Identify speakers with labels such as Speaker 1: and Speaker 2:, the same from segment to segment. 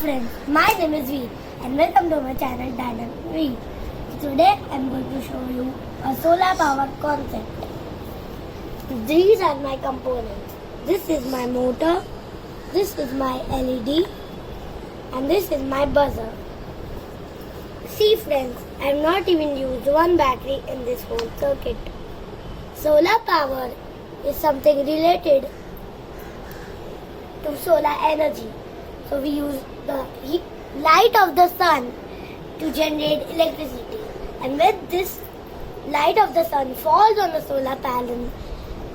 Speaker 1: friends, my name is Veer and welcome to my channel Thankyou Veer. Today I am going to show you a solar power concept. These are my components. This is my motor, this is my LED and this is my buzzer. See friends, I have not even used one battery in this whole circuit. Solar power is something related to solar energy. So we use the light of the sun to generate electricity. And when this light of the sun falls on the solar panel,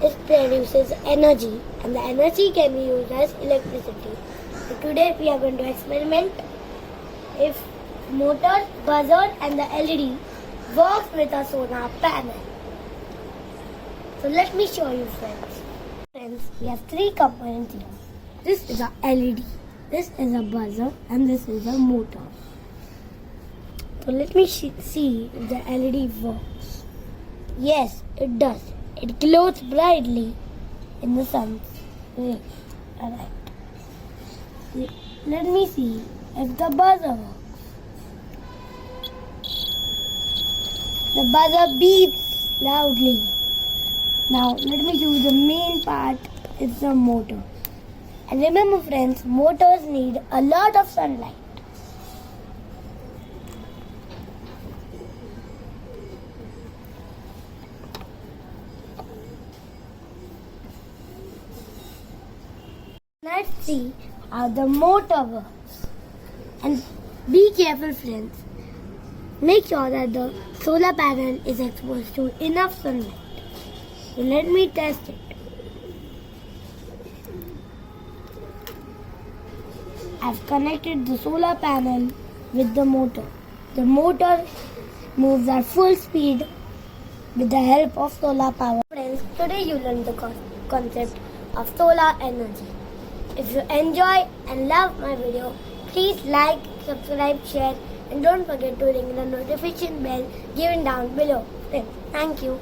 Speaker 1: it produces energy. And the energy can be used as electricity. So today we are going to experiment if motor, buzzer and the LED works with a solar panel. So let me show you friends. Friends, we have three components here. This is a LED. This is a buzzer and this is a motor. So let me see if the LED works. Yes, it does. It glows brightly in the sun's rays. Alright. Let me see if the buzzer works. The buzzer beeps loudly. Now let me do the main part. It's the motor. And remember friends, motors need a lot of sunlight. Let's see how the motor works. And be careful friends. Make sure that the solar panel is exposed to enough sunlight. So let me test it. I've connected the solar panel with the motor. The motor moves at full speed with the help of solar power. Friends, today you learned the concept of solar energy. If you enjoy and love my video, please like, subscribe, share and don't forget to ring the notification bell given down below. Friends, thank you.